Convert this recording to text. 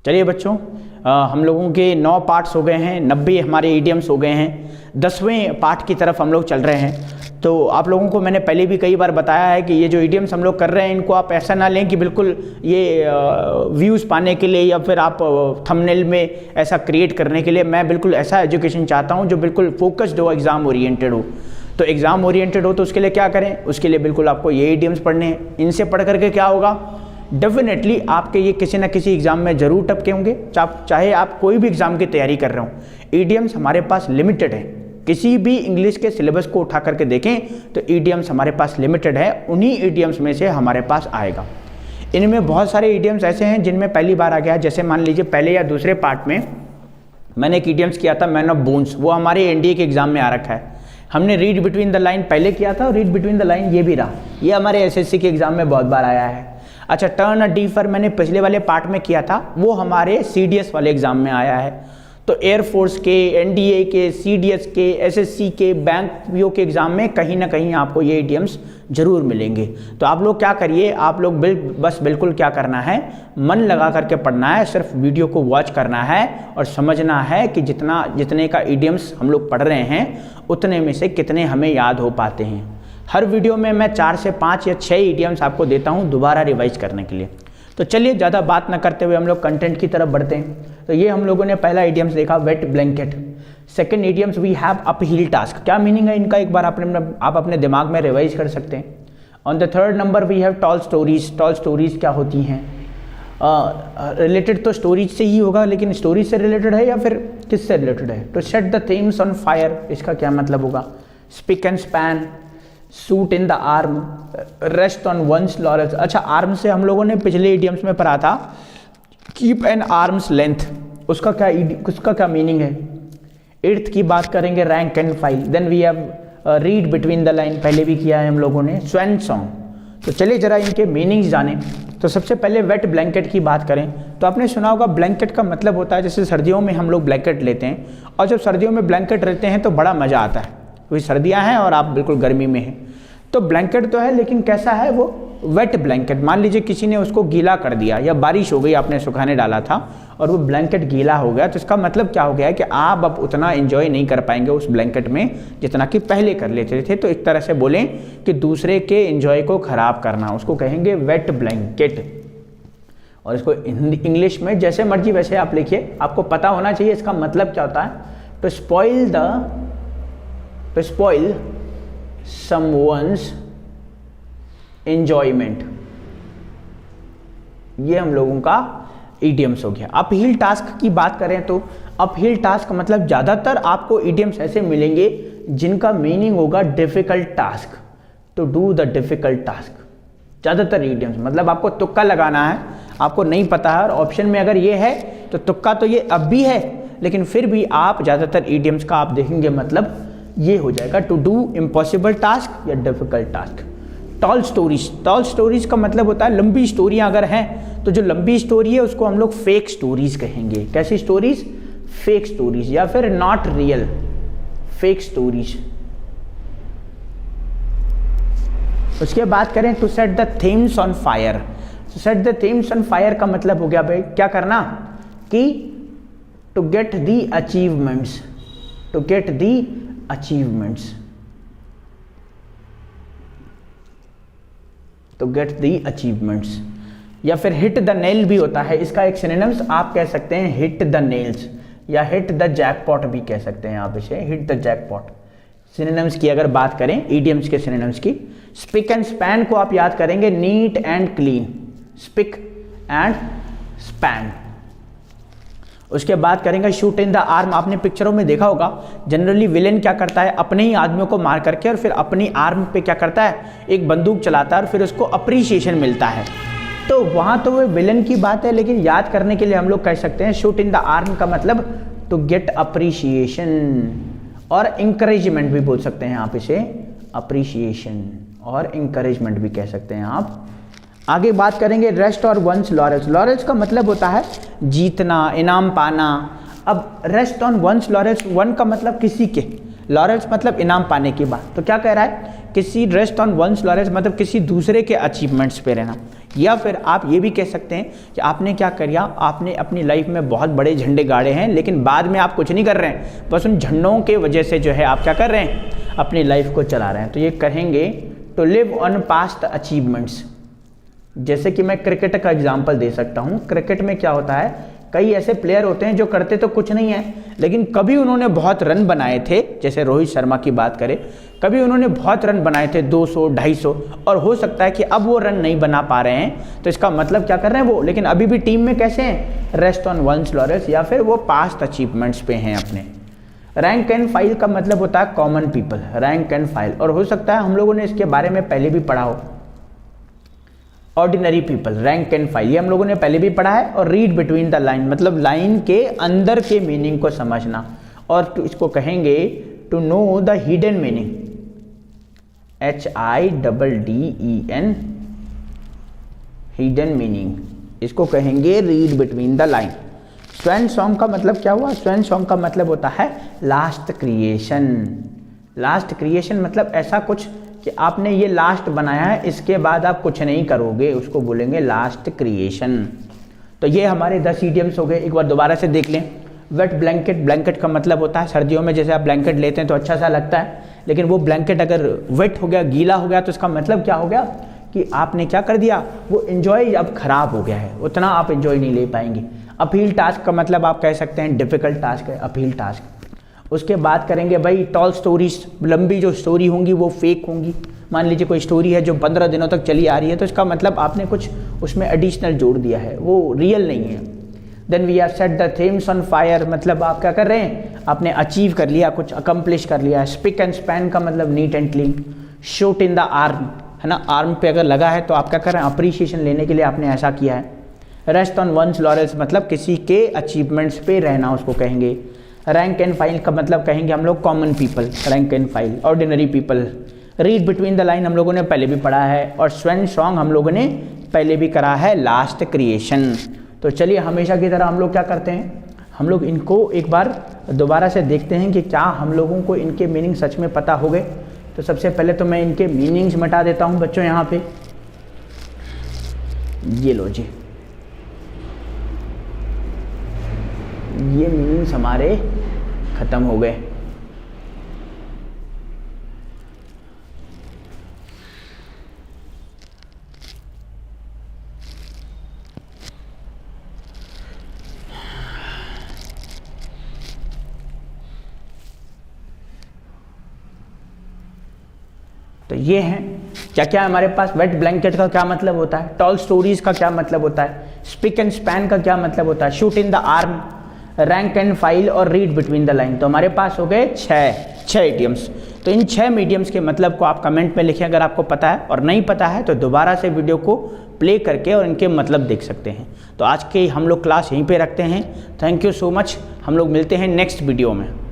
चलिए बच्चों, हम लोगों के 9 पार्ट्स हो गए हैं, 90 हमारे ईडियम्स हो गए हैं, 10वें पार्ट की तरफ हम लोग चल रहे हैं। तो आप लोगों को मैंने पहले भी कई बार बताया है कि ये जो ईडियम्स हम लोग कर रहे हैं इनको आप ऐसा ना लें कि बिल्कुल ये व्यूज़ पाने के लिए या फिर आप थंबनेल में ऐसा क्रिएट करने के लिए। मैं बिल्कुल ऐसा एजुकेशन चाहता हूँ जो बिल्कुल फोकस्ड हो, एग्ज़ाम ओरिएंटेड हो। तो एग्ज़ाम ओरिएंटेड हो तो उसके लिए क्या करें, उसके लिए बिल्कुल आपको ये ईडियम्स पढ़ने हैं। इनसे पढ़ करके क्या होगा, डेफिनेटली आपके ये किसी ना किसी एग्ज़ाम में ज़रूर टपके होंगे, चाहे आप कोई भी एग्ज़ाम की तैयारी कर रहे हो। ईडियम्स हमारे पास लिमिटेड है, किसी भी इंग्लिश के सिलेबस को उठा करके देखें तो ईडियम्स हमारे पास लिमिटेड है, उन्हीं ईडियम्स में से हमारे पास आएगा। इनमें बहुत सारे ईडियम्स ऐसे हैं जिनमें पहली बार आ गया, जैसे मान लीजिए पहले या दूसरे पार्ट में मैंने एक ईडियम्स किया था मैन ऑफ बोन्स, वो हमारे एनडीए के एग्जाम में आ रखा है। हमने रीड बिटवीन द लाइन पहले किया था और रीड बिटवीन द लाइन ये भी रहा, ये हमारे एसएससी के एग्जाम में बहुत बार आया है। अच्छा, टर्न अ डीफर मैंने पिछले वाले पार्ट में किया था, वो हमारे सीडीएस वाले एग्जाम में आया है। तो एयरफोर्स के, एनडीए के, सीडीएस के, एसएससी के, बैंक पीओ के एग्जाम में कहीं ना कहीं आपको ये ईडियम्स जरूर मिलेंगे। तो आप लोग क्या करिए, आप लोग बस बिल्कुल क्या करना है, मन लगा करके पढ़ना है, सिर्फ वीडियो को वॉच करना है और समझना है कि जितने का ईडियम्स हम लोग पढ़ रहे हैं उतने में से कितने हमें याद हो पाते हैं। हर वीडियो में मैं 4 से 5 या 6 ईडियम्स आपको देता हूँ दोबारा रिवाइज करने के लिए। तो चलिए ज़्यादा बात ना करते हुए हम लोग कंटेंट की तरफ बढ़ते हैं। तो ये हम लोगों ने पहला ईडियम्स देखा, wet blanket. Second idioms we have uphill task. क्या मीनिंग है इनका, एक बार आप अपने दिमाग में रिवाइज कर सकते हैं। On the third number we have tall stories. Tall stories क्या होती हैं, रिलेटेड तो स्टोरीज से ही होगा, लेकिन स्टोरीज से रिलेटेड है या फिर किससे रिलेटेड है। तो set the themes on fire, इसका क्या मतलब होगा। Spick and span, suit in the arm, rest on one's laurels. अच्छा, आर्म से हम लोगों ने पिछले ईडियम्स में पढ़ा था कीप एन आर्म्स लेंथ, उसका क्या मीनिंग है। एट्थ की बात करेंगे, rank and file. Then we have read between the line, पहले भी किया है हम लोगों ने। Swan song. तो चलिए जरा इनके मीनिंग्स जाने। तो सबसे पहले वेट ब्लैंकेट की बात करें तो आपने सुना होगा ब्लैंकेट का मतलब होता है, जैसे सर्दियों में हम लोग ब्लैंकेट लेते हैं और जब सर्दियों में ब्लैंकेट रहते हैं तो बड़ा मज़ा आता है, क्योंकि सर्दियाँ हैं और आप बिल्कुल गर्मी में हैं। तो ब्लैंकेट तो है, लेकिन कैसा है वो, वेट ब्लैंकेट। मान लीजिए किसी ने उसको गीला कर दिया या बारिश हो गई, आपने सुखाने डाला था और वो ब्लैंकेट गीला हो गया, तो इसका मतलब क्या हो गया है कि आप अब उतना एंजॉय नहीं कर पाएंगे उस ब्लैंकेट में जितना कि पहले कर लेते थे। तो एक तरह से बोलें कि दूसरे के एंजॉय को खराब करना, उसको कहेंगे वेट ब्लैंकेट। और इसको इंग्लिश में जैसे मर्जी वैसे आप लिखिए, आपको पता होना चाहिए इसका मतलब क्या होता है। टू स्पॉइल someone's enjoyment, ये हम लोगों का इडियम्स हो गया। अपहिल टास्क की बात करें तो अपहिल टास्क मतलब ज़्यादातर आपको इडियम्स ऐसे मिलेंगे जिनका मीनिंग होगा difficult task, to do the difficult task. ज़्यादातर इडियम्स मतलब आपको तुक्का लगाना है, आपको नहीं पता है और ऑप्शन में अगर ये है तो तुक्का तो ये अब भी है, लेकिन फिर भी आप ज़्यादातर इडियम्स का आप देखेंगे मतलब ये हो जाएगा टू डू इम्पॉसिबल टास्क या difficult task. Tall stories, tall stories का मतलब होता है लंबी स्टोरियां अगर हैं तो जो लंबी स्टोरी है उसको हम लोग फेक स्टोरीज कहेंगे। कैसी स्टोरीज, फेक स्टोरीज या फिर नॉट रियल फेक स्टोरीज। उसके बाद करें to set the themes on fire. तो set the themes on fire का मतलब हो गया भाई क्या करना, कि to get the achievements, to get the achievements, to get the achievements. या फिर हिट द नेल भी होता है, इसका एक सिनोनिम्स आप कह सकते हैं हिट द नेल्स या हिट द जैकपॉट भी कह सकते हैं आप इसे, हिट द जैकपॉट। सिनोनिम्स की अगर बात करें, इडियम्स के सिनोनिम्स की, स्पिक एंड स्पैन को आप याद करेंगे neat and clean, speak and span. उसके बाद करेंगे शूट इन द आर्म। आपने पिक्चरों में देखा होगा जनरली विलेन क्या करता है, अपने ही आदमियों को मार करके और फिर अपनी आर्म पे क्या करता है, एक बंदूक चलाता है और फिर उसको अप्रिसिएशन मिलता है। तो वहाँ तो वो विलेन की बात है, लेकिन याद करने के लिए हम लोग कह सकते हैं शूट इन द आर्म का मतलब टू गेट अप्रिसिएशन और इंकरेजमेंट भी बोल सकते हैं आप इसे, अप्रिसिएशन और इंकरेजमेंट भी कह सकते हैं आप। आगे बात करेंगे रेस्ट और वंस लॉरेल्स। लॉरेल्स का मतलब होता है जीतना, इनाम पाना। अब rest on one's laurels, one का मतलब किसी के, लॉरेल्स मतलब इनाम पाने की बात। तो क्या कह रहा है, किसी रेस्ट ऑन वंस लॉरेल्स मतलब किसी दूसरे के अचीवमेंट्स पे रहना। या फिर आप ये भी कह सकते हैं कि आपने क्या किया, आपने अपनी लाइफ में बहुत बड़े झंडे गाड़े हैं लेकिन बाद में आप कुछ नहीं कर रहे हैं, बस उन झंडों के वजह से जो है आप क्या कर रहे हैं, अपनी लाइफ को चला रहे हैं। तो ये कहेंगे to live on past achievements. जैसे कि मैं क्रिकेट का एग्जाम्पल दे सकता हूँ। क्रिकेट में क्या होता है, कई ऐसे प्लेयर होते हैं जो करते तो कुछ नहीं है लेकिन कभी उन्होंने बहुत रन बनाए थे, जैसे रोहित शर्मा की बात करें, कभी उन्होंने बहुत रन बनाए थे 200 250, और हो सकता है कि अब वो रन नहीं बना पा रहे हैं, तो इसका मतलब क्या कर रहे हैं वो, लेकिन अभी भी टीम में कैसे हैं, रेस्ट ऑन वंस लॉरेल्स, या फिर वो पास्ट अचीवमेंट्स पे हैं अपने। रैंक एंड फाइल का मतलब होता है common people, rank and file, और हो सकता है हम लोगों ने इसके बारे में पहले भी पढ़ा हो। Ordinary people, rank and file, ये हम लोगों ने पहले भी पढ़ा है। और रीड बिटवीन द लाइन, मतलब लाइन के अंदर के मीनिंग को समझना, और इसको कहेंगे to know the hidden meaning, HIDDEN, hidden meaning, इसको कहेंगे read between the line. Swan song का मतलब क्या हुआ, स्वैन सॉन्ग का मतलब होता है लास्ट क्रिएशन। लास्ट क्रिएशन मतलब ऐसा कुछ कि आपने ये लास्ट बनाया है, इसके बाद आप कुछ नहीं करोगे, उसको बोलेंगे लास्ट क्रिएशन। तो ये हमारे 10 इडियम्स हो गए। एक बार दोबारा से देख लें। वेट ब्लैंकेट, ब्लैंकेट का मतलब होता है सर्दियों में जैसे आप ब्लैंकेट लेते हैं तो अच्छा सा लगता है, लेकिन वो ब्लैंकेट अगर वेट हो गया, गीला हो गया, तो इसका मतलब क्या हो गया कि आपने क्या कर दिया, वो एंजॉय अब खराब हो गया है, उतना आप एंजॉय नहीं ले पाएंगे। अपील टास्क का मतलब आप कह सकते हैं डिफिकल्ट टास्क है, अपील टास्क। उसके बाद करेंगे भाई टॉल स्टोरीज, लंबी जो स्टोरी होंगी वो फेक होंगी। मान लीजिए कोई स्टोरी है जो 15 दिनों तक चली आ रही है, तो इसका मतलब आपने कुछ उसमें एडिशनल जोड़ दिया है, वो रियल नहीं है। Then we have set the themes on fire, मतलब आप क्या कर रहे हैं, आपने अचीव कर लिया, कुछ अकम्प्लिश कर लिया है। स्पिक एंड स्पैन का मतलब neat and clean. Shoot in the arm, है ना, आर्म पे अगर लगा है तो आप क्या कर रहे हैं, अप्रिशिएशन लेने के लिए आपने ऐसा किया है। रेस्ट ऑन वंस लॉरेल्स, मतलब किसी के अचीवमेंट्स पे रहना, उसको कहेंगे। रैंक एंड फाइल का मतलब कहेंगे हम लोग common people, rank and file. Ordinary people. Read between the line हम लोगों ने पहले भी पढ़ा है, और स्वैन सॉन्ग हम लोगों ने पहले भी करा है, लास्ट क्रिएशन। तो चलिए हमेशा की तरह हम लोग क्या करते हैं, हम लोग इनको एक बार दोबारा से देखते हैं कि क्या हम लोगों को इनके मीनिंग सच में पता हो गए। तो सबसे पहले तो मैं इनके मीनिंग्स मिटा देता हूँ बच्चों यहाँ पे। ये लो जी, ये मीनिंग्स हमारे खत्म हो गए। तो ये हैं क्या क्या हमारे पास। वेट ब्लैंकेट का क्या मतलब होता है, टॉल स्टोरीज का क्या मतलब होता है, स्पिक एंड स्पैन का क्या मतलब होता है, shoot in the arm, rank and file और रीड बिटवीन द लाइन। तो हमारे पास हो गए 6 इडियम्स। तो इन 6 मीडियम्स के मतलब को आप कमेंट में लिखें अगर आपको पता है, और नहीं पता है तो दोबारा से वीडियो को प्ले करके और इनके मतलब देख सकते हैं। तो आज के हम लोग क्लास यहीं पे रखते हैं। थैंक यू सो मच, हम लोग मिलते हैं नेक्स्ट वीडियो में।